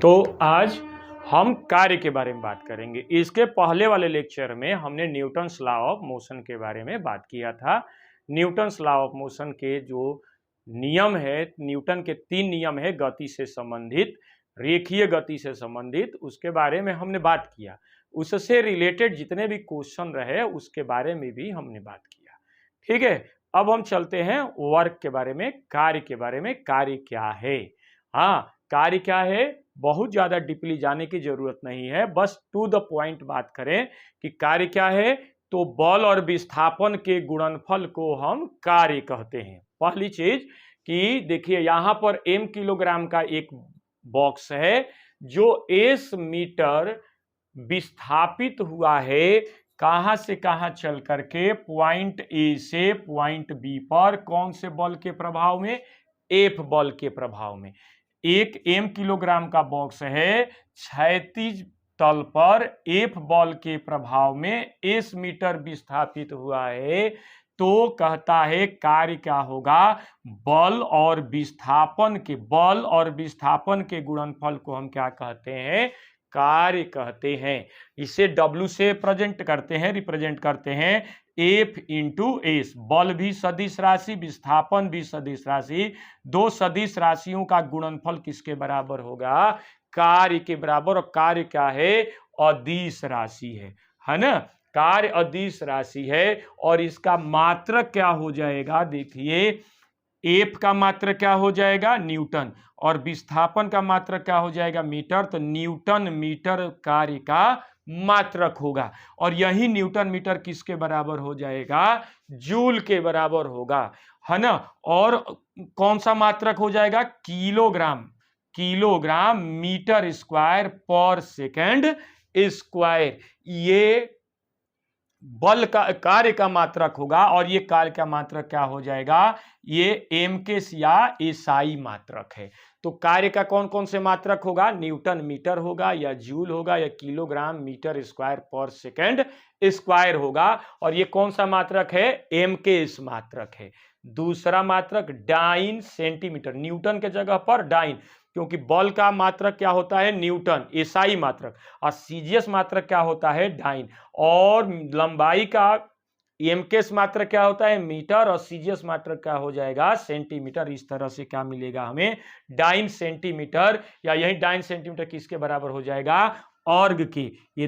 तो आज हम कार्य के बारे में बात करेंगे। इसके पहले वाले लेक्चर में हमने न्यूटन्स लॉ ऑफ मोशन के बारे में बात किया था। न्यूटन्स लॉ ऑफ मोशन के जो नियम है, न्यूटन के 3 नियम है गति से संबंधित, रेखीय गति से संबंधित, उसके बारे में हमने बात किया। उससे रिलेटेड जितने भी क्वेश्चन रहे उसके बारे में भी हमने बात किया। ठीक है, अब हम चलते हैं वर्क के बारे में, कार्य के बारे में। कार्य क्या है? हाँ, कार्य क्या है, बहुत ज्यादा डीपली जाने की जरूरत नहीं है, बस टू द पॉइंट बात करें कि कार्य क्या है। तो बल और विस्थापन के गुणनफल को हम कार्य कहते हैं। पहली चीज कि देखिए यहां पर m किलोग्राम का एक बॉक्स है जो s मीटर विस्थापित हुआ है, कहां से कहां चल करके, पॉइंट ए से पॉइंट बी पर। कौन से बल के प्रभाव में? F बल के प्रभाव में। एक m किलोग्राम का बॉक्स है, क्षैतिज तल पर F बल के प्रभाव में s मीटर विस्थापित हुआ है। तो कहता है कार्य क्या होगा? बल और विस्थापन के गुणनफल को हम क्या कहते हैं? कार्य कहते हैं। इसे W से रिप्रेजेंट करते हैं F इंटू एस। बल भी सदिश राशि, विस्थापन भी सदिश राशि, दो सदिश राशियों का गुणनफल किसके बराबर होगा? कार्य के बराबर। और कार्य क्या है? अदिश राशि है ना। कार्य अदिश राशि है और इसका मात्रक क्या हो जाएगा? देखिए F का मात्रक क्या हो जाएगा? न्यूटन। और विस्थापन का मात्रक क्या हो जाएगा? मीटर। तो न्यूटन मीटर कार्य का मात्रक होगा। और यही न्यूटन मीटर किसके बराबर हो जाएगा? जूल के बराबर होगा, है ना। और कौन सा मात्रक हो जाएगा? किलोग्राम मीटर स्क्वायर पर सेकंड स्क्वायर। ये बल का कार्य का मात्रक होगा और ये कार्य का मात्रक क्या हो जाएगा? ये एम के या एसआई मात्रक है। तो कार्य का कौन कौन से मात्रक होगा? न्यूटन मीटर होगा, या जूल होगा, या किलोग्राम मीटर स्क्वायर पर सेकंड स्क्वायर होगा। और ये कौन सा मात्रक है? एम के एस मात्रक है। दूसरा मात्रक डाइन सेंटीमीटर, न्यूटन के जगह पर डाइन, क्योंकि बल का मात्रक क्या होता है? न्यूटन, एसआई मात्रक, और सीजीएस मात्रक क्या होता है? डाइन। और लंबाई का एमकेस मात्रक क्या होता है? मीटर, और सीजीएस मात्रक क्या हो जाएगा? सेंटीमीटर। इस तरह से क्या मिलेगा हमें? डाइन सेंटीमीटर, या यही डाइन सेंटीमीटर किसके बराबर हो जाएगा? ऑर्ग की। ये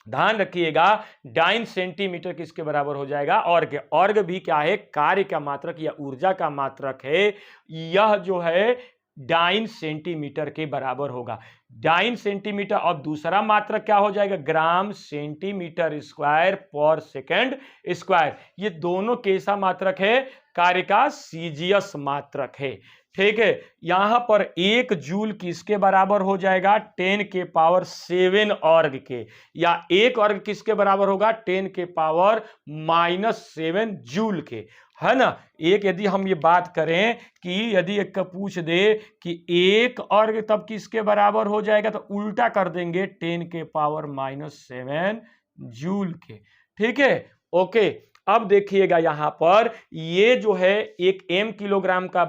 ध्यान रखिएगा, डाइन सेंटीमीटर किसके बराबर हो जाएगा? ऑर्ग भी क्या है? कार्य का मात्रक या ऊर्जा का मात्रक है। यह जो है डाइन सेंटीमीटर के बराबर होगा। Dyne centimetre. और दूसरा मात्रक क्या हो जाएगा? ग्राम सेंटीमीटर स्क्वायर पर सेकंड स्क्वायर। ये दोनों कैसा मात्रक है? कार्य का सीजीएस मात्रक है। ठीक है, यहां पर 1 जूल किसके बराबर हो जाएगा? 10 के पावर 7 ऑर्ग के। या 1 ऑर्ग किसके बराबर होगा? 10 के पावर -7 जूल के, है ना। एक यदि हम ये बात करें कि यदि एक का पूछ दे कि 1 ऑर्ग तब किसके बराबर हो जाएगा, तो उल्टा कर देंगे, 10 के पावर -7 जूल के। ठीक है, ओके। अब देखिएगा यहां पर ये जो है एक m किलोग्राम का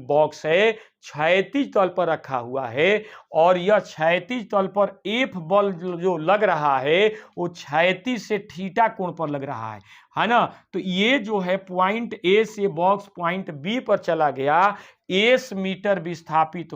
बॉक्स है, क्षैतिज तल पर रखा हुआ है, और यह क्षैतिज तल पर F बल जो लग रहा है वो क्षैतिज से थीटा कोण पर लग रहा है ना। तो ये जो है पॉइंट A से बॉक्स पॉइंट B पर चला गया, S मीटर विस्थापित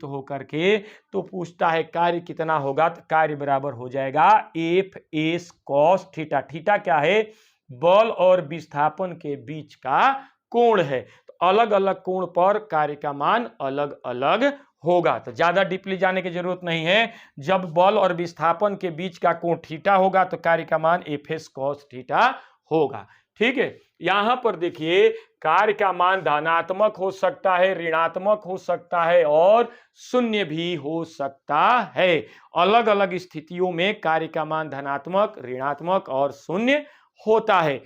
होकर के तो पूछता है कार्य कितना होगा? तो कार्य बराबर हो जाएगा F S cos theta. Theta क्या है? बल और विस्थापन के बीच का कोण है। तो अलग अलग कोण पर कार्य का मान अलग अलग होगा। तो ज्यादा डीपली जाने की जरूरत नहीं है। जब बल और विस्थापन के बीच का कोण थीटा होगा तो कार्य का मान एफ एस कॉस थीटा होगा। ठीक है, यहां पर देखिए कार्य का मान धनात्मक हो सकता है, ऋणात्मक हो सकता है, और शून्य भी हो सकता है। अलग अलग स्थितियों में कार्य का मान धनात्मक, ऋणात्मक और शून्य होता है।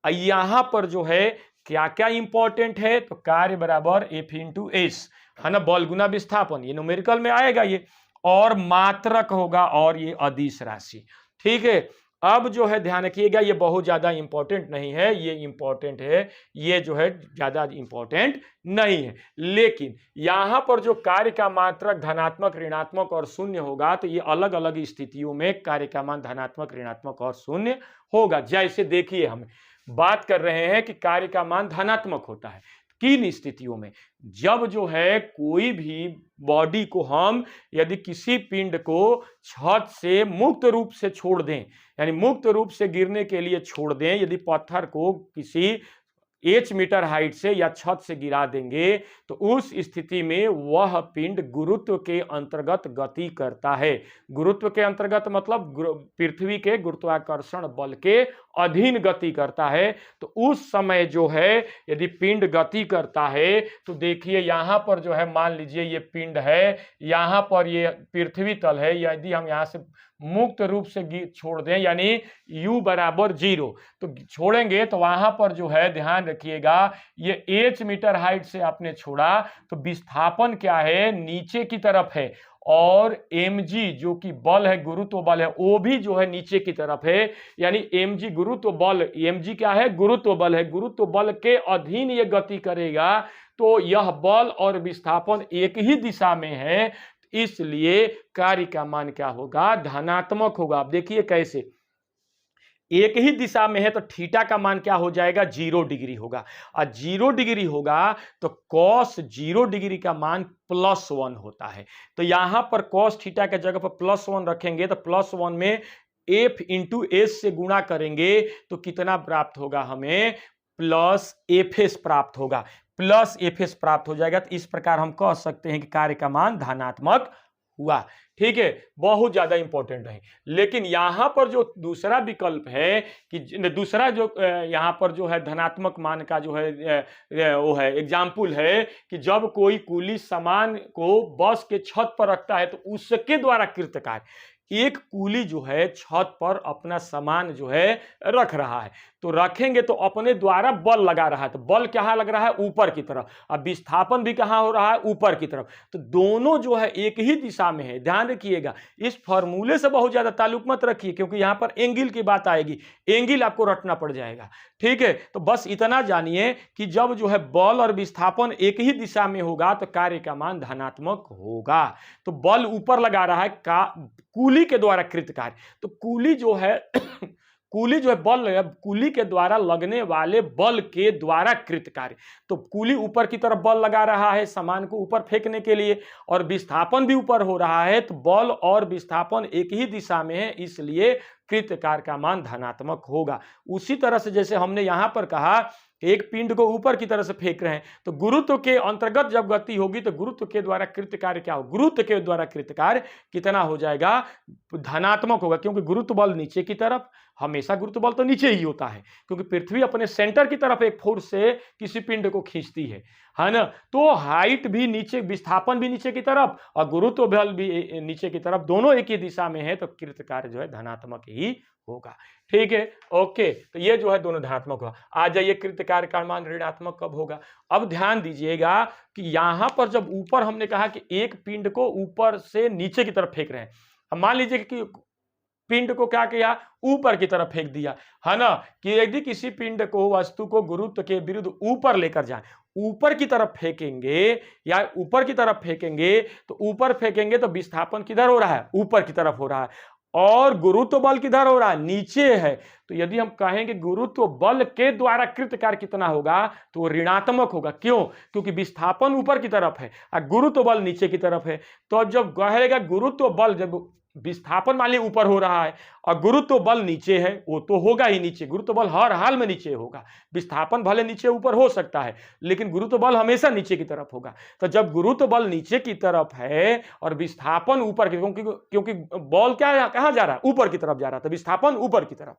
यहां पर जो है क्या क्या इंपॉर्टेंट है? तो कार्य बराबर एफ इंटू एस, है ना, बल गुना विस्थापन, ये न्यूमेरिकल में आएगा ये, और मात्रक होगा, और ये अदिश राशि। ठीक है, अब जो है ध्यान रखिएगा, ये बहुत ज्यादा इंपॉर्टेंट नहीं है, ये इंपॉर्टेंट है, ये जो है ज्यादा इंपॉर्टेंट नहीं है। लेकिन यहां पर जो कार्य का मात्रक धनात्मक, ऋणात्मक और शून्य होगा, तो ये अलग अलग स्थितियों में कार्य का मान धनात्मक, ऋणात्मक और शून्य होगा। जैसे देखिए, हम बात कर रहे हैं कि कार्य का मान धनात्मक होता है किन स्थितियों में, जब जो है कोई भी बॉडी को हम यदि किसी पिंड को छत से मुक्त रूप से छोड़ दें, यानी मुक्त रूप से गिरने के लिए छोड़ दें, यदि पत्थर को किसी एच मीटर हाइट से या छत से गिरा देंगे, तो उस स्थिति में वह पिंड गुरुत्व के अंतर्गत गति करता है। गुरुत्व के अंतर्गत मतलब पृथ्वी के गुरुत्वाकर्षण बल के अधीन गति करता है। तो उस समय जो है यदि पिंड गति करता है, तो देखिए यहां पर जो है, मान लीजिए ये पिंड है, यहां पर ये पृथ्वी तल है, यदि हम यहां से मुक्त रूप से छोड़ दें, यानी u बराबर 0, तो छोड़ेंगे तो वहां पर जो है ध्यान रखिएगा, ये h मीटर हाइट से आपने छोड़ा, तो विस्थापन क्या है, नीचे की तरफ है, और mg जो कि बल है, गुरुत्व बल है, वो भी जो है नीचे की तरफ है। यानी mg गुरुत्व बल, mg क्या है, गुरुत्व बल है, गुरुत्व बल के अधीन ये गति करेगा। तो यह बल और विस्थापन एक ही दिशा में है, इसलिए कार्य का मान क्या होगा, धनात्मक होगा। आप देखिए कैसे, एक ही दिशा में है तो थीटा का मान क्या हो जाएगा, 0 डिग्री होगा, और 0 डिग्री होगा तो cos 0 डिग्री का मान +1 होता है। तो यहां पर cos थीटा के जगह पर +1 रखेंगे, तो +1 में f इंटू एस से गुणा करेंगे तो कितना प्राप्त होगा, हमें +fs प्राप्त होगा, +fs प्राप्त हो जाएगा। तो इस प्रकार हम कह सकते हैं कि कार्य का मान धनात्मक हुआ। ठीक है, बहुत ज्यादा इंपॉर्टेंट है। लेकिन यहां पर जो दूसरा विकल्प है कि दूसरा जो यहां पर जो है धनात्मक मान का जो है वो है एग्जाम्पल है कि जब कोई कुली सामान को बस के छत पर रखता है, तो उसके द्वारा कृत कार्य, एक कुली जो है छत पर अपना सामान जो है रख रहा है, तो रखेंगे तो अपने द्वारा बल लगा रहा है, तो बल कहाँ लग रहा है, ऊपर की तरफ, अब विस्थापन भी कहाँ हो रहा है, ऊपर की तरफ। तो दोनों जो है एक ही दिशा में है। ध्यान रखिएगा, इस फॉर्मूले से बहुत ज्यादा ताल्लुक मत रखिए, क्योंकि यहां पर एंगल की बात आएगी, एंगल आपको रटना पड़ जाएगा। ठीक है, तो बस इतना जानिए कि जब जो है बल और विस्थापन एक ही दिशा में होगा, तो कार्य का मान धनात्मक होगा। तो बल ऊपर लगा रहा है कुली के द्वारा कृत कार्य, तो कुली जो है कुली जो है बल, कुली के द्वारा लगने वाले बल के द्वारा कृत कार्य, तो कुली ऊपर की तरफ बल लगा रहा है सामान को ऊपर फेंकने के लिए, और विस्थापन भी ऊपर हो रहा है, तो बल और विस्थापन एक ही दिशा में है, इसलिए कृत कार्य का मान धनात्मक होगा। उसी तरह से जैसे हमने यहां पर कहा एक पिंड को ऊपर की तरह से फेंक रहे हैं, तो गुरुत्व के अंतर्गत जब गति होगी, तो गुरुत्व के द्वारा कृत कार्य क्या हो, गुरुत्व के द्वारा कृत कार्य कितना हो जाएगा, धनात्मक होगा, क्योंकि गुरुत्व बल नीचे की तरफ, हमेशा गुरुत्व बल तो नीचे ही होता है, क्योंकि पृथ्वी अपने सेंटर की तरफ एक फोर्स से किसी पिंड को खींचती है ना। तो हाइट भी नीचे, विस्थापन भी नीचे की तरफ और गुरुत्व बल भी नीचे की तरफ, दोनों एक ही दिशा में है, तो कृत कार्य जो है धनात्मक ही होगा। ठीक है, ओके, तो ये जो है दोनों धनात्मक होगा। आ जाइए, कृत कार्य का मान ऋणात्मक कब होगा। अब ध्यान दीजिएगा कि यहां पर जब ऊपर हमने कहा कि एक पिंड को ऊपर से नीचे की तरफ फेंक रहे हैं, अब मान लीजिए कि पिंड को क्या किया, ऊपर की तरफ फेंक दिया, है ना, कि यदि किसी पिंड को, वस्तु को गुरुत्व के विरुद्ध ऊपर लेकर जाए, ऊपर की तरफ फेंकेंगे या ऊपर की तरफ फेंकेंगे, तो ऊपर फेंकेंगे तो विस्थापन किधर हो रहा है, ऊपर की तरफ हो रहा है, और गुरुत्व बल किधर हो रहा है, नीचे है। तो यदि हम कहेंगे गुरुत्व बल के द्वारा कृत कार्य कितना होगा, तो वो ऋणात्मक होगा। क्यों, क्योंकि विस्थापन ऊपर की तरफ है और गुरुत्व बल नीचे की तरफ है। तो जब कहेगा गुरुत्व बल, जब विस्थापन मान लीजिए ऊपर हो रहा है और गुरुत्व बल नीचे है, वो तो होगा ही नीचे, गुरुत्व बल हर हाल में नीचे होगा, विस्थापन भले नीचे ऊपर हो सकता है, लेकिन गुरुत्व बल हमेशा नीचे की तरफ होगा। तो जब गुरुत्व बल नीचे की तरफ है और विस्थापन ऊपर की, क्योंकि बॉल क्या कहां जा रहा है, ऊपर की तरफ जा रहा है, तो विस्थापन ऊपर की तरफ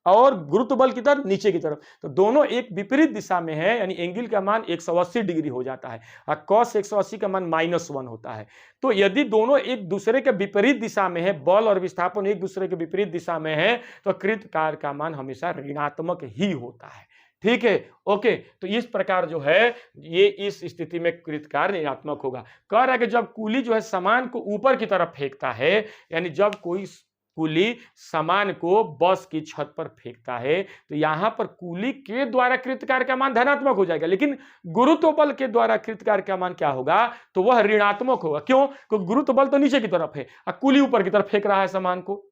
और गुरुत्व बल की तरफ नीचे की तरफ, तो दोनों एक विपरीत दिशा में है, यानी एंगल का मान 180 डिग्री हो जाता है और cos 180 का मान -1 होता है। तो यदि दोनों एक दूसरे के विपरीत दिशा में है, बल और विस्थापन एक दूसरे के विपरीत दिशा में है, तो कृत कार्य का मान हमेशा ऋणात्मक ही होता है। ठीक है, ओके, तो इस प्रकार जो है ये इस स्थिति में कृत कार्य ऋणात्मक होगा। कह रहा है कि जब कुली जो है सामान को ऊपर की तरफ फेंकता है, यानी जब कोई कुली सामान को बस की छत पर फेंकता है तो यहां पर कुली के द्वारा कृत कार्य का मान धनात्मक हो जाएगा, लेकिन गुरुत्व बल के द्वारा कृत कार्य का मान क्या होगा, तो वह ऋणात्मक होगा। क्यों? क्योंकि गुरुत्व बल तो नीचे की तरफ है और कुली ऊपर की तरफ फेंक रहा है सामान को,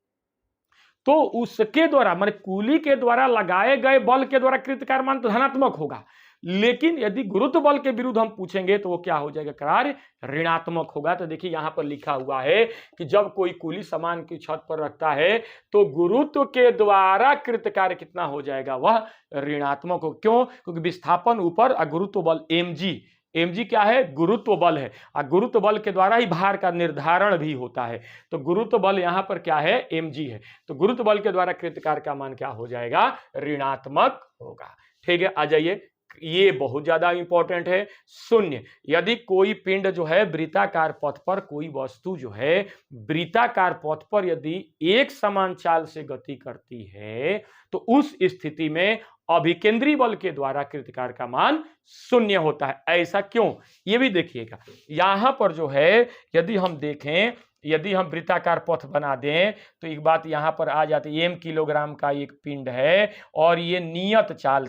तो उसके द्वारा माने कुली के द्वारा लगाए गए बल के द्वारा कृत कार्य मान तो धनात्मक होगा, लेकिन यदि गुरुत्व बल के विरुद्ध हम पूछेंगे तो वो क्या हो जाएगा, कार्य ऋणात्मक होगा। तो देखिए यहां पर लिखा हुआ है कि जब कोई कुली सामान की छत पर रखता है तो गुरुत्व के द्वारा कृत कार्य कितना हो जाएगा, वह ऋणात्मक हो। क्यों? क्योंकि विस्थापन ऊपर और गुरुत्व बल mg क्या है, गुरुत्व बल है, और गुरुत्व बल के द्वारा ही भार का निर्धारण भी होता है। तो गुरुत्व बल यहां पर क्या है, mg है, तो गुरुत्व बल के द्वारा कृत कार्य का मान क्या हो जाएगा, ऋणात्मक होगा। ठीक है, आ जाइए, ये बहुत ज्यादा इंपॉर्टेंट है। शून्य, यदि कोई पिंड जो है वृत्ताकार पथ पर, कोई वस्तु जो है वृत्ताकार पथ पर यदि एक समान चाल से गति करती है तो उस स्थिति में अभिकेंद्री बल के द्वारा कृत कार्य का मान शून्य होता है। ऐसा क्यों, ये भी देखिएगा। यहां पर जो है यदि हम देखें, यदि हम वृत्ताकार पथ बना दें तो एक बात यहां पर आ जाती है, m किलोग्राम का एक पिंड है और ये नियत चाल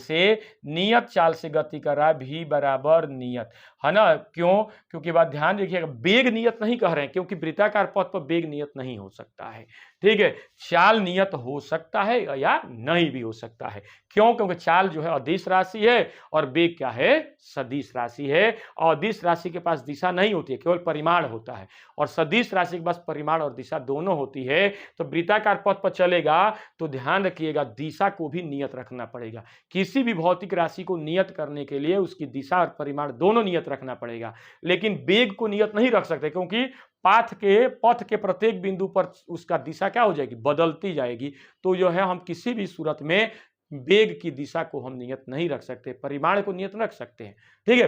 से गति कर रहा है, v बराबर नियत, है ना। क्यों? क्योंकि बात ध्यान देखिएगा, बेग नियत नहीं कह रहे हैं, क्योंकि वृत्ताकार पथ पर बेग नियत नहीं हो सकता है। ठीक है, चाल नियत हो सकता है या नहीं भी हो सकता है। क्यों? क्योंकि चाल जो है अदिश राशि है और बेग क्या है, सदिश राशि है, और अदिश राशि के पास दिशा नहीं होती है, केवल परिमाण होता है, और सदिश राशि के पास परिमाण और दिशा दोनों होती है। तो वृत्ताकार पथ पर चलेगा तो ध्यान रखिएगा दिशा को भी नियत रखना पड़ेगा। किसी भी भौतिक राशि को नियत करने के लिए उसकी दिशा और परिमाण दोनों नियत रखना पड़ेगा, लेकिन बेग को नियत नहीं रख सकते, क्योंकि पथ के प्रत्येक बिंदु पर उसका दिशा क्या हो जाएगी, बदलती जाएगी। तो जो है हम किसी भी सूरत में बेग की दिशा को हम नियत नहीं रख सकते, परिमाण को नियत रख सकते हैं। ठीक है,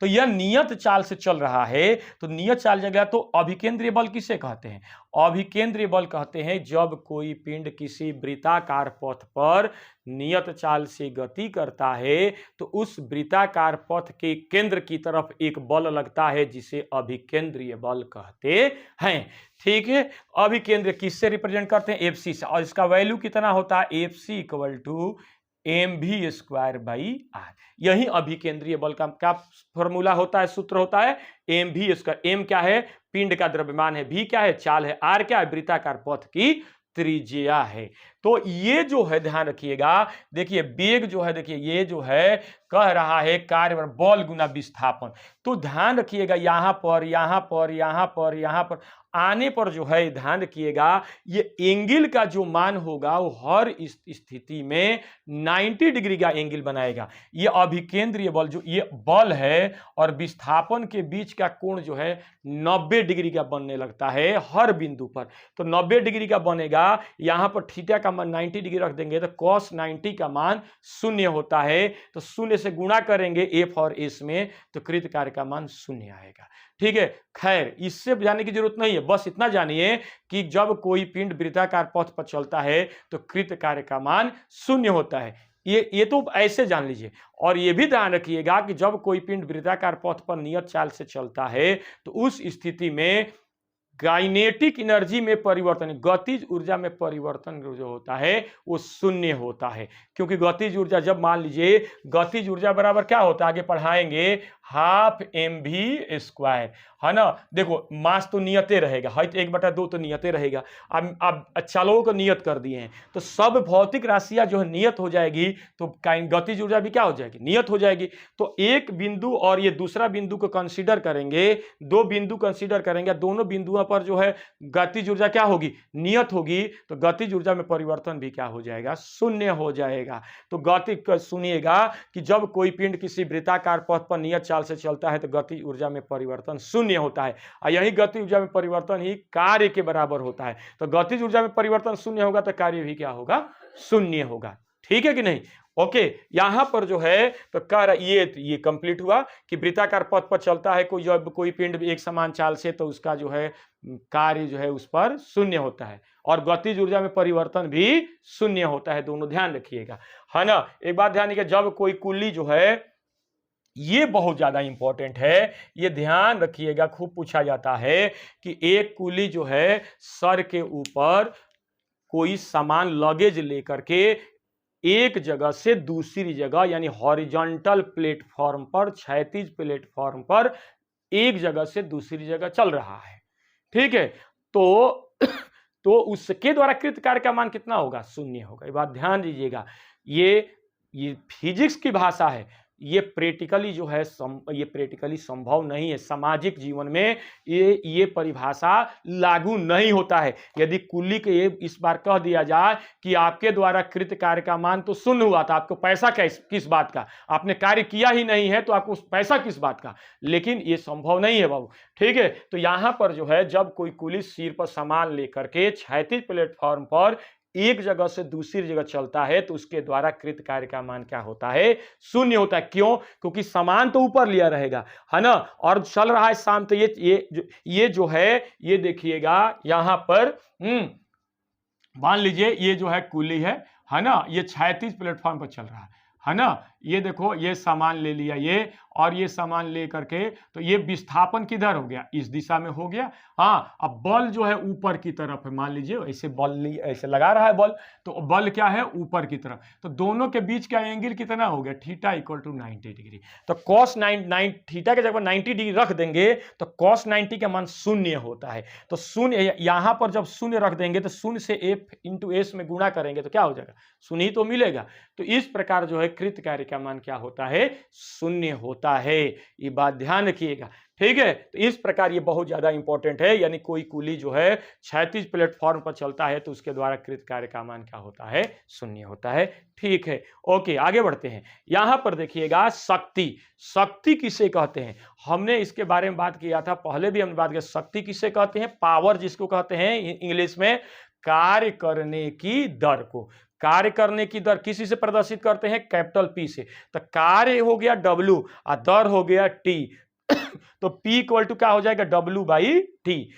तो यह नियत चाल से चल रहा है, तो नियत चाल जगह तो अभिकेंद्रीय बल किसे कहते हैं, अभिकेंद्रीय बल कहते हैं जब कोई पिंड किसी वृत्ताकार पथ पर नियत चाल से गति करता है तो उस वृत्ताकार पथ के केंद्र की तरफ एक बल लगता है जिसे अभिकेंद्रीय बल कहते हैं। ठीक है, अभिकेंद्रीय किससे रिप्रेजेंट करते हैं, एफसी से, और इसका वैल्यू कितना होता है, FC equal to mv square by R. यही अभिकेंद्रीय बल का क्या फॉर्मूला होता है, सूत्र होता है, mv स्क्वायर। m क्या है, पिंड का द्रव्यमान है, v क्या है, चाल है, r क्या है, वृत्ताकार पथ की त्रिज्या है। तो ये जो है ध्यान रखिएगा, देखिए वेग जो है, देखिए ये जो है कह रहा है कार्य बल गुना विस्थापन। तो ध्यान रखिएगा यहां पर आने पर जो है ध्यान रखिएगा ये एंगल का जो मान होगा वो हर स्थिति में 90 डिग्री का एंगल बनाएगा। ये अभिकेंद्रीय बल जो ये बल है और विस्थापन के बीच का कोण जो है 90 डिग्री का बनने लगता है हर बिंदु पर। तो 90 डिग्री का बनेगा, यहां पर थीटा का मान 90 डिग्री रख देंगे तो cos 90 का मान 0 होता है, तो 0 से गुणा करेंगे f और s में तो कृत कार्य का मान 0 आएगा। ठीक है, खैर इससे जानने की जरूरत नहीं है, बस इतना जानिए कि जब कोई पिंड वृत्ताकार पथ पर चलता है तो कृत कार्य का मान 0 होता है। ये तो ऐसे जान लीजिए, और ये भी ध्यान रखिएगा कि जब कोई पिंड वृत्ताकार पथ पर नियत चाल से चलता है तो उस स्थिति में काइनेटिक एनर्जी में परिवर्तन, गतिज ऊर्जा में परिवर्तन जो होता है वो 0 होता है। क्योंकि गतिज ऊर्जा, जब मान लीजिए गतिज ऊर्जा बराबर क्या होता है, आगे पढ़ाएंगे, हाफ mv स्क्वायर, है ना। देखो मास तो नियते रहेगा, है 1/2 तो नियते रहेगा। अब चालों को नियत कर दिए हैं तो सब भौतिक राशियां जो है नियत हो जाएगी, तो गतिज ऊर्जा भी क्या हो जाएगी, नियत हो जाएगी। तो एक बिंदु और ये दूसरा बिंदु को कंसीडर करेंगे, 2 बिंदु कंसीडर करेंगे, दोनों बिंदुओं पर जो है गतिज ऊर्जा क्या होगी, नियत होगी, तो गतिज ऊर्जा में परिवर्तन भी क्या हो जाएगा, 0 हो जाएगा। तो गति सुनिएगा कि जब कोई पिंड किसी वृत्ताकार पथ पर नियत चाल से चलता है तो गति ऊर्जा में परिवर्तन 0 होता है, और यही गति ऊर्जा में परिवर्तन ही कार्य के बराबर होता है। तो गतिज ऊर्जा में परिवर्तन 0 होगा तो कार्य भी क्या होगा, 0 होगा। ठीक है कि नहीं, ओके। यहां पर जो है तो कर ये कंप्लीट हुआ कि वृत्ताकार पथ पर चलता है कोई, जब कोई पिंड एक समान चाल से तो उसका जो है कार्य जो है उस पर 0 होता है, और गतिज ऊर्जा में परिवर्तन भी 0 होता है, दोनों ध्यान रखिएगा, है ना। एक बात ध्यान रखिए, जब कोई कुल्ली जो है ये बहुत ज्यादा इंपॉर्टेंट है, ये ध्यान रखिएगा, खूब पूछा जाता है कि एक कुली जो है सर के ऊपर कोई सामान लगेज लेकर के एक जगह से दूसरी जगह यानी हॉरिजॉन्टल प्लेटफॉर्म पर, क्षैतिज प्लेटफॉर्म पर एक जगह से दूसरी जगह चल रहा है, ठीक है। तो तो उसके द्वारा कृत कार्य का मान कितना होगा? शून्य होगा। ये बात ध्यान दीजिएगा, ये फिजिक्स की भाषा है, ये प्रैक्टिकली जो है ये प्रैक्टिकली संभव नहीं है। सामाजिक जीवन में ये परिभाषा लागू नहीं होता है। यदि कुल्ली के इस बार कह दिया जाए कि आपके द्वारा कृत कार्य का मान तो शून्य हुआ था, आपको पैसा किस बात का? आपने कार्य किया ही नहीं है तो आपको पैसा किस बात का? लेकिन ये संभव नहीं है बाबू, ठीक है। तो यहां पर जो है जब कोई कुली सिर पर सामान लेकर के क्षैतिज प्लेटफॉर्म पर एक जगह से दूसरी जगह चलता है तो उसके द्वारा कृत कार्य का मान क्या होता है? शून्य होता है। क्यों? क्योंकि सामान तो ऊपर लिया रहेगा, है ना, और चल रहा है शाम। तो ये जो है, ये देखिएगा यहां पर मान लीजिए ये जो है कुली है ना, ये क्षैतिज प्लेटफॉर्म पर चल रहा है ना। ये देखो, ये सामान ले लिया ये, और ये सामान ले करके, तो ये विस्थापन किधर हो गया? इस दिशा में हो गया। हाँ, अब बल जो है ऊपर की तरफ है, मान लीजिए ऐसे बल ऐसे लगा रहा है बल, तो बल क्या है? ऊपर की तरफ। तो दोनों के बीच का एंगल कितना हो गया? Theta equal to 90 degree. तो कॉस 9 थीटा के जगह 90 डिग्री रख देंगे तो कॉस 90 का मान शून्य होता है। तो शून्य यहां पर जब शून्य रख देंगे तो शून्य से एफ इंटू एस में गुणा करेंगे तो क्या हो जाएगा? शून्य ही तो मिलेगा। तो इस प्रकार जो है कृत कार्य का मान क्या होता है? शून्य होता है। ये बात ध्यान रखिएगा, ठीक है। तो इस प्रकार ये बहुत ज्यादा इंपॉर्टेंट है, यानी कोई कुली जो है क्षैतिज प्लेटफॉर्म पर चलता है तो उसके द्वारा कृत कार्य का मान क्या होता है? शून्य होता है, ठीक है। ओके, आगे बढ़ते हैं। यहां पर देखिएगा शक्ति। शक्ति किसे कहते हैं? हमने इसके बारे में बात किया था, पहले भी हमने बात किया। शक्ति किसे कहते हैं? पावर जिसको कहते हैं इंग्लिश में, कार्य करने की दर को। कार्य करने की दर किसी से प्रदर्शित करते हैं? कैपिटल पी से। तो कार्य हो गया W और दर हो गया T। तो P इक्वल टू क्या हो जाएगा? W by T।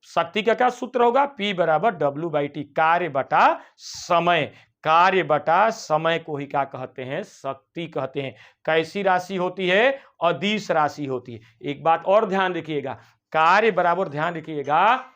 शक्ति का क्या सूत्र होगा? P बराबर W बाई T। कार्य बटा समय, कार्य बटा समय को ही क्या कहते हैं? शक्ति कहते हैं। कैसी राशि होती है? अदिश राशि होती है। एक बात और ध्यान रखिएगा, कार्य बराबर, ध्यान रखिएगा,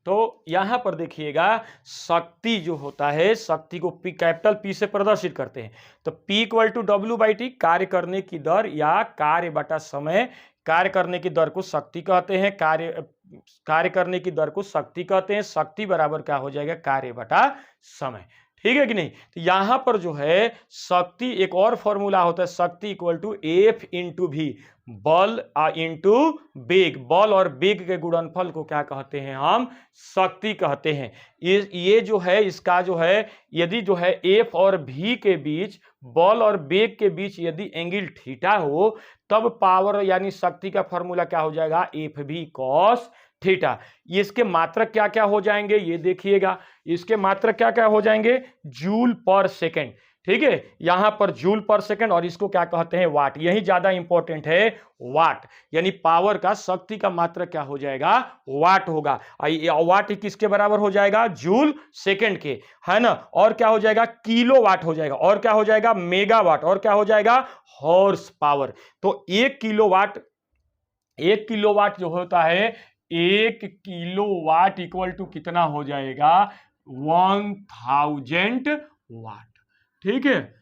तो यहां पर देखिएगा शक्ति जो होता है, शक्ति को पी कैपिटल पी से प्रदर्शित करते हैं। तो P equal to W by T, कार्य करने की दर या कार्य बटा समय। कार्य करने की दर को शक्ति कहते हैं, कार्य करने की दर को शक्ति कहते हैं। शक्ति बराबर क्या हो जाएगा? कार्य बटा समय, ठीक है कि नहीं। तो यहां पर जो है शक्ति, एक और फॉर्मूला होता है, शक्ति इक्वल टू एफ इंटू भी, बल इंटू वेग। बल और वेग के गुणनफल को क्या कहते हैं? हम शक्ति कहते हैं। ये जो है, इसका जो है, यदि जो है एफ और भी के बीच, बल और वेग के बीच यदि एंगल थीटा हो, तब पावर यानी शक्ति का फॉर्मूला क्या हो जाएगा? एफ भी कॉस थीटा। इसके मात्रक क्या क्या हो जाएंगे? ये देखिएगा, इसके मात्रक क्या क्या हो जाएंगे? जूल पर सेकेंड, ठीक है। यहां पर जूल पर सेकेंड, और इसको क्या कहते हैं? वाट। यही ज्यादा इंपॉर्टेंट है, वाट। यानी पावर का, शक्ति का मात्रक क्या हो जाएगा? वाट होगा। वाट किसके बराबर हो जाएगा? जूल सेकेंड के, है ना। और क्या हो जाएगा? किलो वाट हो जाएगा। और क्या हो जाएगा? मेगावाट। और क्या हो जाएगा? Horse power. तो 1 किलोवाट जो होता है, 1 किलोवाट इक्वल टू कितना हो जाएगा? 1000 वाट, ठीक है।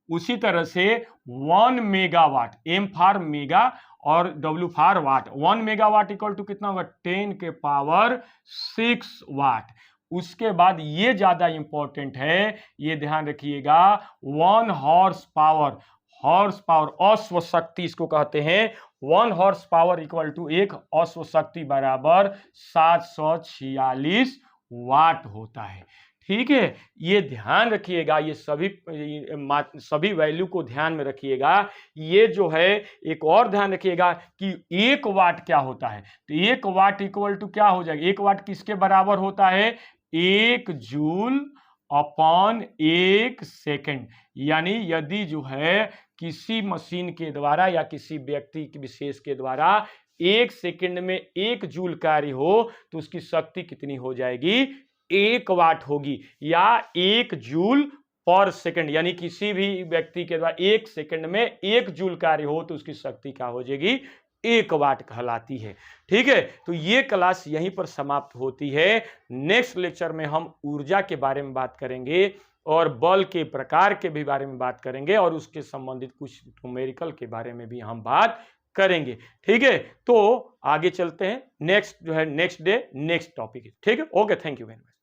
उसी तरह से 1 मेगावाट, एम फॉर मेगा और W for watt, 1 megawatt equal to कितना होगा? 10 के पावर 6 वाट। उसके बाद ये ज्यादा इंपॉर्टेंट है, ये ध्यान रखिएगा, 1 हॉर्स पावर, हॉर्स पावर अश्व शक्ति इसको कहते हैं। 1 हॉर्स पावर इक्वल टू 1 अश्व शक्ति बराबर 746 वाट होता है, ठीक है। ये ध्यान रखिएगा, ये सभी वैल्यू को ध्यान में रखिएगा। ये जो है एक और ध्यान रखिएगा कि 1 वाट क्या होता है? तो 1 वाट इक्वल टू क्या हो जाएगा? 1 वाट किसके बराबर होता है? 1 जूल अपॉन 1 सेकेंड। यानी यदि जो है किसी मशीन के द्वारा या किसी व्यक्ति विशेष के द्वारा 1 सेकेंड में 1 जूल कार्य हो तो उसकी शक्ति कितनी हो जाएगी? 1 वाट होगी, या 1 जूल पर सेकंड, यानी किसी भी व्यक्ति के द्वारा 1 सेकंड में 1 जूल कार्य हो तो उसकी शक्ति क्या हो जाएगी, 1 वाट कहलाती है। ठीक है, तो ये क्लास यहीं पर समाप्त होती है। नेक्स्ट लेक्चर में हम ऊर्जा के बारे में बात करेंगे और बल के प्रकार के भी बारे में बात करेंगे और उसके संबंधित कुछ न्यूमेरिकल के बारे में भी हम बात करेंगे। ठीक है, तो आगे चलते हैं, नेक्स्ट जो है नेक्स्ट डे नेक्स्ट टॉपिक है। ठीक है, okay, thank you very much.